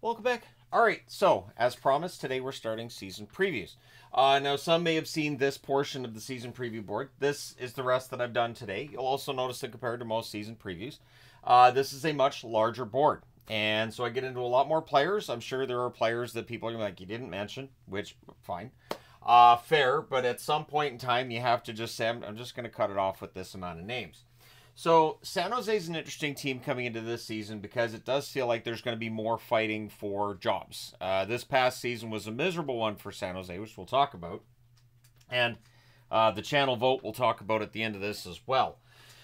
Welcome back. All right, so as promised, today we're starting season previews. Now, some may have seen this portion of the season preview board. This is the rest that I've done today. You'll also notice that compared to most season previews, this is a much larger board. And so I get into a lot more players. I'm sure there are players that people are going to be like, you didn't mention, which, fine. Fair, but at some point in time, you have to just say, I'm just going to cut it off with this amount of names. So San Jose is an interesting team coming into this season because it does feel like there's going to be more fighting for jobs. This past season was a miserable one for San Jose, which we'll talk about. And the channel vote we'll talk about at the end of this as well.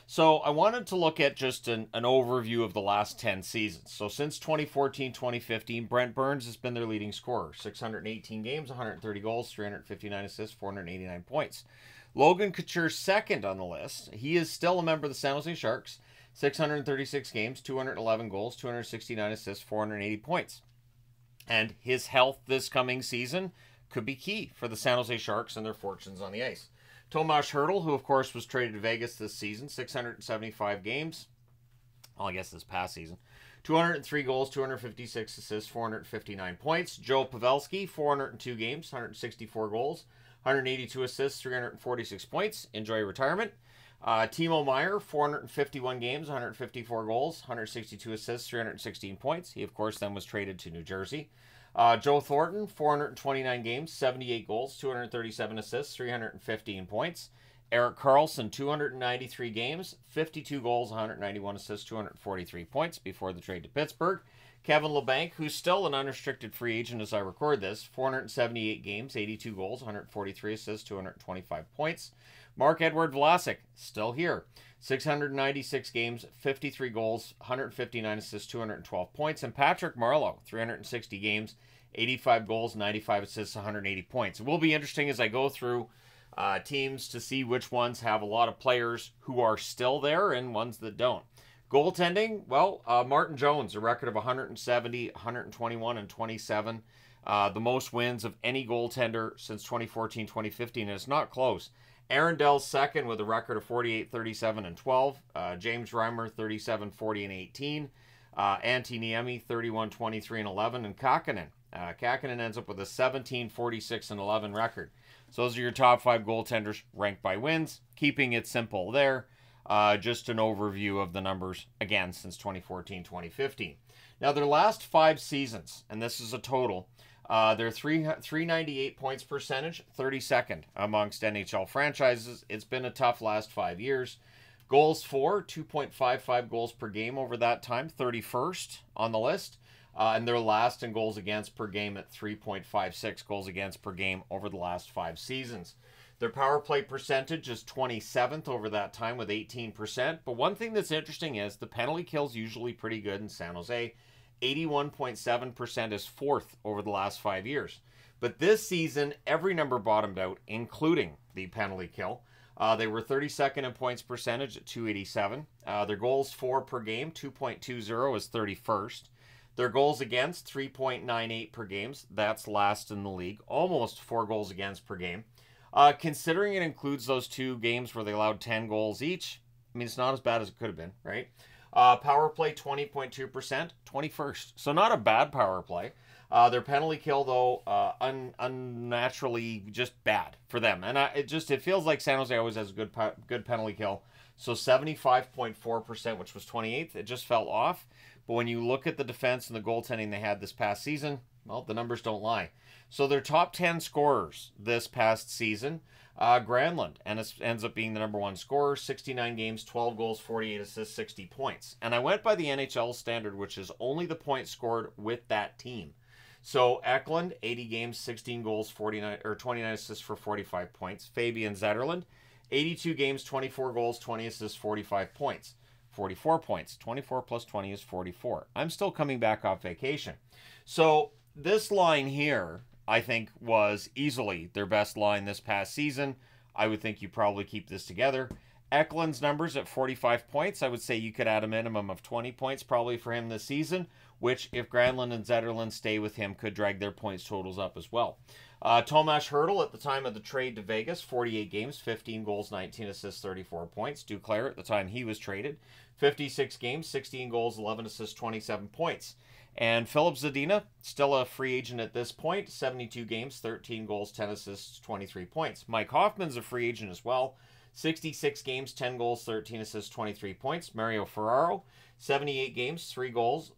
So I wanted to look at just an overview of the last 10 seasons. So since 2014-2015, Brent Burns has been their leading scorer. 618 games, 130 goals, 359 assists, 489 points. Logan Couture's second on the list. He is still a member of the San Jose Sharks. 636 games, 211 goals, 269 assists, 480 points. And his health this coming season could be key for the San Jose Sharks and their fortunes on the ice. Tomas Hertl, who of course was traded to Vegas this season, 675 games. Well, I guess this past season. 203 goals, 256 assists, 459 points. Joe Pavelski, 402 games, 164 goals, 182 assists, 346 points. Enjoy retirement. Timo Meier, 451 games, 154 goals, 162 assists, 316 points. He, of course, then was traded to New Jersey. Joe Thornton, 429 games, 78 goals, 237 assists, 315 points. Erik Karlsson, 293 games, 52 goals, 191 assists, 243 points before the trade to Pittsburgh. Kevin Labanc, who's still an unrestricted free agent as I record this, 478 games, 82 goals, 143 assists, 225 points. Marc-Edouard Vlasic, still here, 696 games, 53 goals, 159 assists, 212 points. And Patrick Marleau, 360 games, 85 goals, 95 assists, 180 points. It will be interesting as I go through teams to see which ones have a lot of players who are still there and ones that don't. Goaltending, well, Martin Jones, a record of 170, 121, and 27. The most wins of any goaltender since 2014-2015, and it's not close. Aaron Dell's second with a record of 48, 37, and 12. James Reimer, 37, 40, and 18. Antti Niemi, 31, 23, and 11. And Kakkonen. Kakkonen ends up with a 17, 46, and 11 record. So those are your top 5 goaltenders ranked by wins. Keeping it simple there. Just an overview of the numbers, again, since 2014-2015. Now, their last 5 seasons, and this is a total, their 398 points percentage, 32nd amongst NHL franchises. It's been a tough last 5 years. Goals for, 2.55 goals per game over that time, 31st on the list. And they're last in goals against per game at 3.56 goals against per game over the last 5 seasons. Their power play percentage is 27th over that time with 18%. But one thing that's interesting is the penalty kill's usually pretty good in San Jose. 81.7% is 4th over the last 5 years. But this season, every number bottomed out, including the penalty kill. They were 32nd in points percentage at 287. Their goals for per game, 2.20 is 31st. Their goals against, 3.98 per games. That's last in the league. Almost 4 goals against per game. Considering it includes those 2 games where they allowed 10 goals each, I mean, it's not as bad as it could have been, right? Power play, 20.2%, 21st. So not a bad power play. Their penalty kill, though, unnaturally just bad for them. And it feels like San Jose always has a good penalty kill. So 75.4%, which was 28th, it just fell off. But when you look at the defense and the goaltending they had this past season, well, the numbers don't lie. So their top 10 scorers this past season, Granlund ends up being the number 1 scorer, 69 games, 12 goals, 48 assists, 60 points. And I went by the NHL standard, which is only the points scored with that team. So Eklund, 80 games, 16 goals, 29 assists for 45 points. Fabian Zetterlund, 82 games, 24 goals, 20 assists, 45 points. 44 points. 24 plus 20 is 44. I'm still coming back off vacation. So this line here, I think, was easily their best line this past season. I would think you probably keep this together. Eklund's numbers at 45 points, I would say you could add a minimum of 20 points probably for him this season, which, if Granlund and Zetterlund stay with him, could drag their points totals up as well. Tomas Hertl at the time of the trade to Vegas, 48 games, 15 goals, 19 assists, 34 points. Duclair at the time he was traded, 56 games, 16 goals, 11 assists, 27 points. And Philip Zadina, still a free agent at this point, 72 games, 13 goals, 10 assists, 23 points. Mike Hoffman's a free agent as well, 66 games, 10 goals, 13 assists, 23 points. Mario Ferraro, 78 games, 3 goals,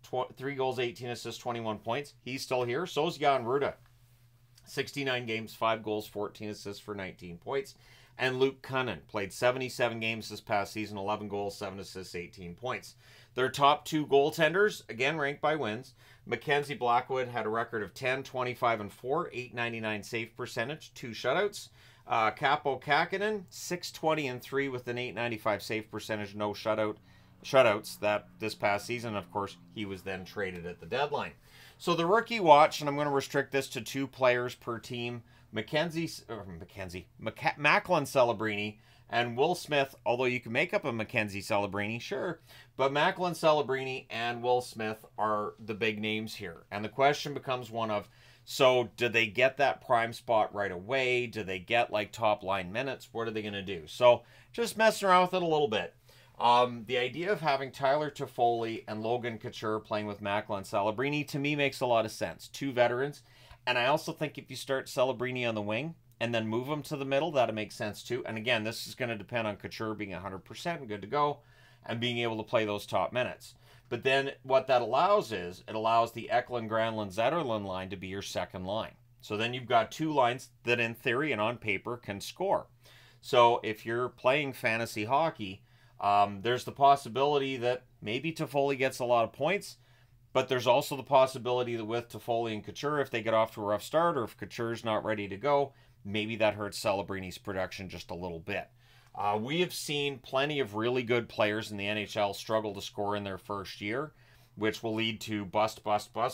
18 assists, 21 points. He's still here. So's Jan Ruda, 69 games, 5 goals, 14 assists for 19 points. And Luke Cunnin played 77 games this past season, 11 goals, 7 assists, 18 points. Their top 2 goaltenders, again ranked by wins. Mackenzie Blackwood had a record of 10, 25, and 4, 899 save percentage, 2 shutouts. Capo Kakinen, 620 and 3 with an 895 save percentage, no shutouts that this past season. Of course, he was then traded at the deadline. So the rookie watch, and I'm going to restrict this to 2 players per team. Macklin Celebrini and Will Smith, although you can make up a Mackenzie Celebrini, sure, but Macklin Celebrini and Will Smith are the big names here. And the question becomes one of, so do they get that prime spot right away? Do they get like top line minutes? What are they going to do? So just messing around with it a little bit. The idea of having Tyler Toffoli and Logan Couture playing with Macklin Celebrini to me makes a lot of sense. 2 veterans. And I also think if you start Celebrini on the wing and then move him to the middle, that'll make sense too. And again, this is going to depend on Couture being 100% and good to go and being able to play those top minutes. But then what that allows is it allows the Eklund, Granlund, Zetterlund line to be your second line. So then you've got 2 lines that in theory and on paper can score. So if you're playing fantasy hockey, there's the possibility that maybe Toffoli gets a lot of points, but there's also the possibility that with Toffoli and Couture, if they get off to a rough start or if Couture's not ready to go, maybe that hurts Celebrini's production just a little bit. We have seen plenty of really good players in the NHL struggle to score in their first year, which will lead to bust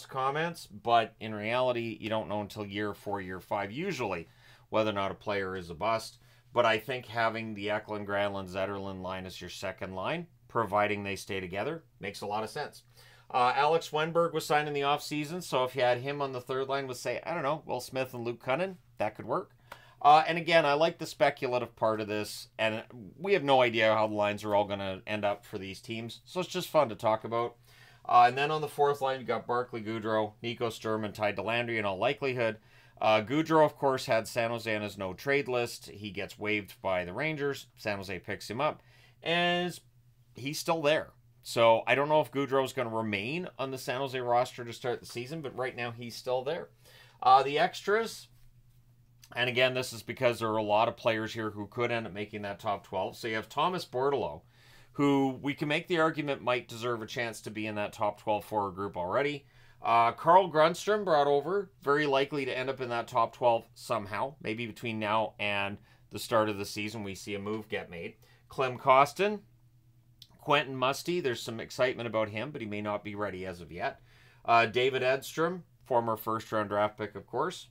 comments, but in reality, you don't know until year 4, year 5, usually, whether or not a player is a bust. But I think having the Eklund, Granlund, Zetterlund line as your second line, providing they stay together, makes a lot of sense. Alex Wenberg was signed in the offseason, so if you had him on the third line with, say, I don't know, Will Smith and Luke Cunnin, that could work. And again, I like the speculative part of this, and we have no idea how the lines are all going to end up for these teams, so it's just fun to talk about. And then on the fourth line, you got Barclay Goodrow, Nico Sturm, and Ty Dellandre in all likelihood. Goodrow, of course, had San Jose on his no-trade list. He gets waived by the Rangers. San Jose picks him up, and he's still there. So I don't know if Goodrow is going to remain on the San Jose roster to start the season, but right now he's still there. The extras, and again, this is because there are a lot of players here who could end up making that top 12. So you have Thomas Bordeleau, who we can make the argument might deserve a chance to be in that top 12 forward group already. Carl Grundstrom brought over, very likely to end up in that top 12 somehow. Maybe between now and the start of the season we see a move get made. Clem Costin, Quentin Musty, there's some excitement about him, but he may not be ready as of yet. David Edstrom, former first-round draft pick, of course.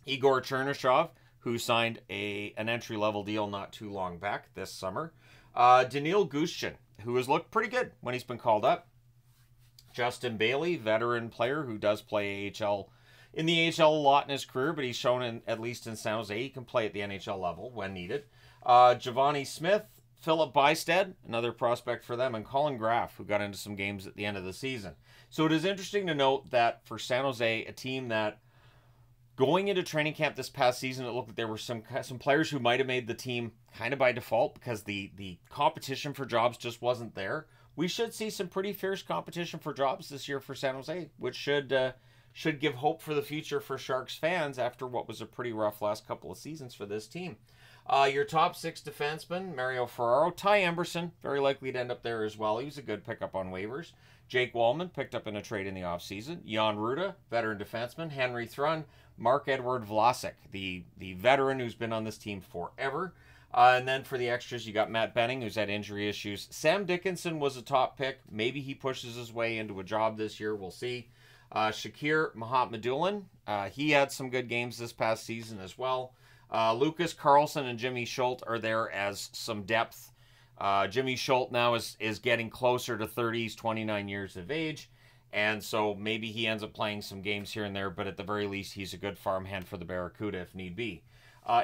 Igor Chernyshov, who signed an entry-level deal not too long back this summer. Daniil Gushchin, who has looked pretty good when he's been called up. Justin Bailey, veteran player who does play AHL in the AHL a lot in his career, but he's shown, at least in San Jose, he can play at the NHL level when needed. Giovanni Smith, Philip Bystad, another prospect for them, and Colin Graff, who got into some games at the end of the season. So it is interesting to note that for San Jose, a team that going into training camp this past season, it looked like there were some players who might have made the team kind of by default because the competition for jobs just wasn't there. We should see some pretty fierce competition for jobs this year for San Jose, which should give hope for the future for Sharks fans after what was a pretty rough last couple of seasons for this team. Your top 6 defensemen, Mario Ferraro, Ty Emberson, very likely to end up there as well. He was a good pickup on waivers. Jake Wallman, picked up in a trade in the offseason. Jan Ruda, veteran defenseman. Henry Thrun, Mark-Edward Vlasic, the veteran who's been on this team forever. And then for the extras, you got Matt Benning, who's had injury issues. Sam Dickinson was a top pick. Maybe he pushes his way into a job this year. We'll see. Shakir Mahatmadullin, he had some good games this past season as well. Lucas Carlson and Jimmy Schultz are there as some depth. Jimmy Schultz now is getting closer to 30s, 29 years of age. And so maybe he ends up playing some games here and there, but at the very least, he's a good farmhand for the Barracuda if need be.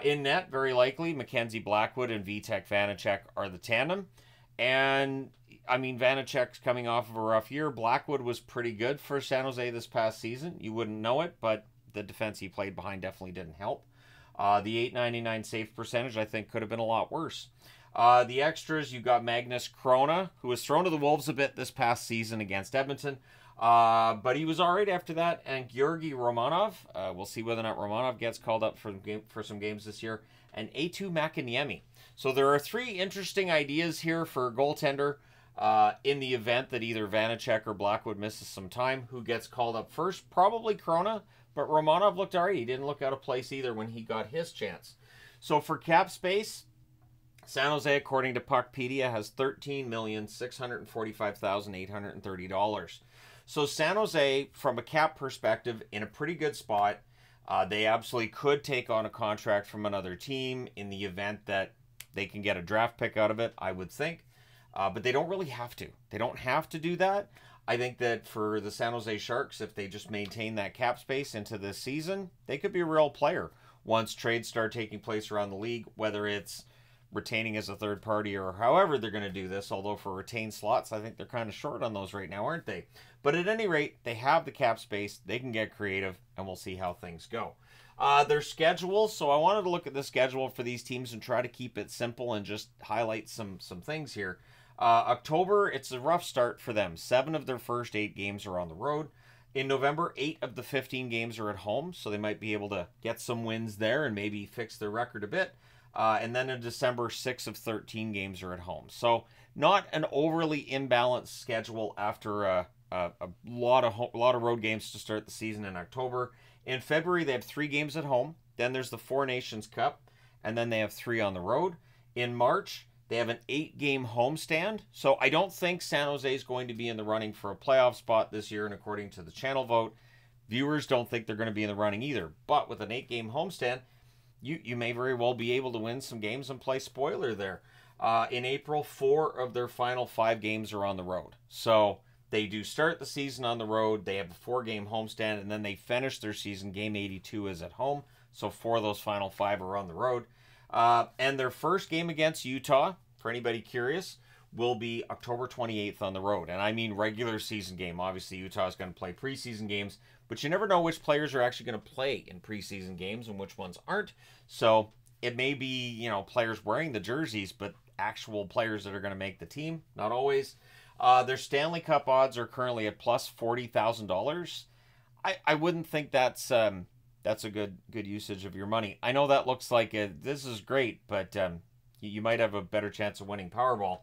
In net, very likely, Mackenzie Blackwood and Vitek Vanacek are the tandem. And I mean, Vanacek's coming off of a rough year. Blackwood was pretty good for San Jose this past season. You wouldn't know it, but the defense he played behind definitely didn't help. The .899 save percentage, I think, could have been a lot worse. The extras, you got Magnus Krona, who was thrown to the Wolves a bit this past season against Edmonton. But he was all right after that. And Georgi Romanov, we'll see whether or not Romanov gets called up for some games this year. And Eetu Makiniemi. So there are 3 interesting ideas here for a goaltender in the event that either Vanacek or Blackwood misses some time. Who gets called up first? Probably Krona, but Romanov looked all right. He didn't look out of place either when he got his chance. So for cap space, San Jose, according to Puckpedia, has $13,645,830. So San Jose, from a cap perspective, in a pretty good spot. They absolutely could take on a contract from another team in the event that they can get a draft pick out of it, I would think. But they don't really have to. They don't have to do that. I think that for the San Jose Sharks, if they just maintain that cap space into this season, they could be a real player once trades start taking place around the league, whether it's retaining as a third party or however they're going to do this. Although for retained slots, I think they're kind of short on those right now, aren't they? But at any rate, they have the cap space. They can get creative, and we'll see how things go. Their schedule. So I wanted to look at the schedule for these teams and try to keep it simple and just highlight some things here. October, it's a rough start for them. 7 of their first 8 games are on the road. In November, 8 of the 15 games are at home, so they might be able to get some wins there and maybe fix their record a bit. And then in December, 6 of 13 games are at home. So not an overly imbalanced schedule after a lot of road games to start the season in October. In February, they have 3 games at home. Then there's the Four Nations Cup, and then they have 3 on the road. In March, they have an 8-game homestand. So I don't think San Jose is going to be in the running for a playoff spot this year, and according to the channel vote, viewers don't think they're going to be in the running either. But with an 8-game homestand, you may very well be able to win some games and play spoiler there. In April, 4 of their final 5 games are on the road. So they do start the season on the road. They have a 4-game homestand, and then they finish their season. Game 82 is at home. So 4 of those final 5 are on the road. And their first game against Utah, for anybody curious, will be October 28th on the road. And I mean regular season game. Obviously, Utah is going to play preseason games, but you never know which players are actually going to play in preseason games and which ones aren't. So it may be, players wearing the jerseys, but actual players that are going to make the team. Not always. Their Stanley Cup odds are currently at plus $40,000. I wouldn't think that's a good usage of your money. I know that looks like this is great, but you might have a better chance of winning Powerball.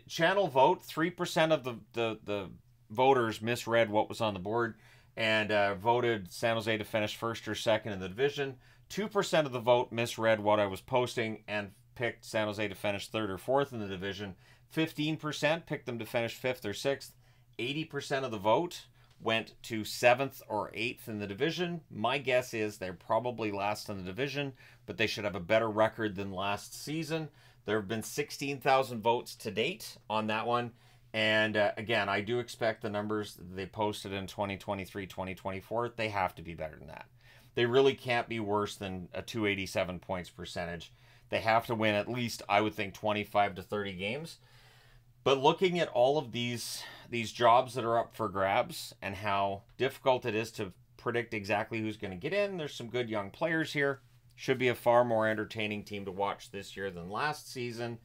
Channel vote, 3% of the voters misread what was on the board and voted San Jose to finish first or second in the division. 2% of the vote misread what I was posting and picked San Jose to finish third or fourth in the division. 15% picked them to finish 5th or 6th. 80% of the vote went to 7th or 8th in the division. My guess is they're probably last in the division, but they should have a better record than last season. There have been 16,000 votes to date on that one. And again, I do expect the numbers they posted in 2023, 2024, they have to be better than that. They really can't be worse than a 287 points percentage. They have to win at least, I would think, 25 to 30 games. But looking at all of these jobs that are up for grabs and how difficult it is to predict exactly who's going to get in, there's some good young players here. Should be a far more entertaining team to watch this year than last season.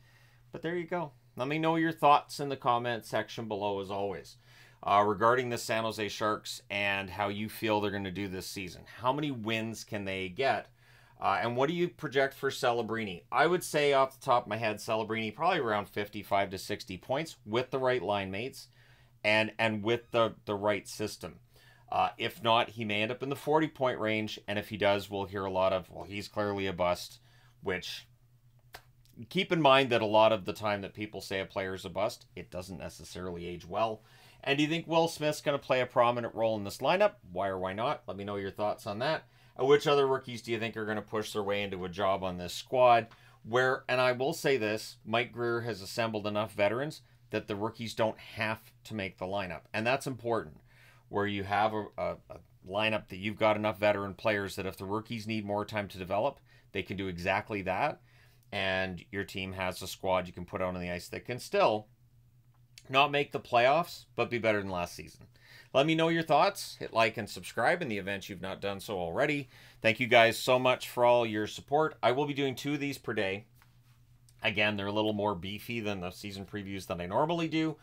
But there you go. Let me know your thoughts in the comment section below as always. Regarding the San Jose Sharks and how you feel they're going to do this season. How many wins can they get? And what do you project for Celebrini? I would say off the top of my head, Celebrini probably around 55 to 60 points with the right line mates and with the right system. If not, he may end up in the 40-point range. And if he does, we'll hear a lot of, well, he's clearly a bust, which keep in mind that a lot of the time that people say a player is a bust, it doesn't necessarily age well. And do you think Will Smith's going to play a prominent role in this lineup? Why or why not? Let me know your thoughts on that. And which other rookies do you think are going to push their way into a job on this squad? And I will say this, Mike Grier has assembled enough veterans that the rookies don't have to make the lineup. And that's important, where you have a lineup that you've got enough veteran players that if the rookies need more time to develop, they can do exactly that. And your team has a squad you can put out on the ice that can still not make the playoffs, but be better than last season. Let me know your thoughts. Hit like and subscribe in the event you've not done so already. Thank you guys so much for all your support. I will be doing 2 of these per day. Again, they're a little more beefy than the season previews than I normally do.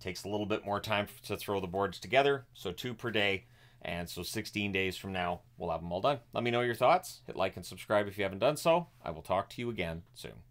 Takes a little bit more time to throw the boards together, so 2 per day. And so 16 days from now, we'll have them all done. Let me know your thoughts. Hit like and subscribe if you haven't done so. I will talk to you again soon.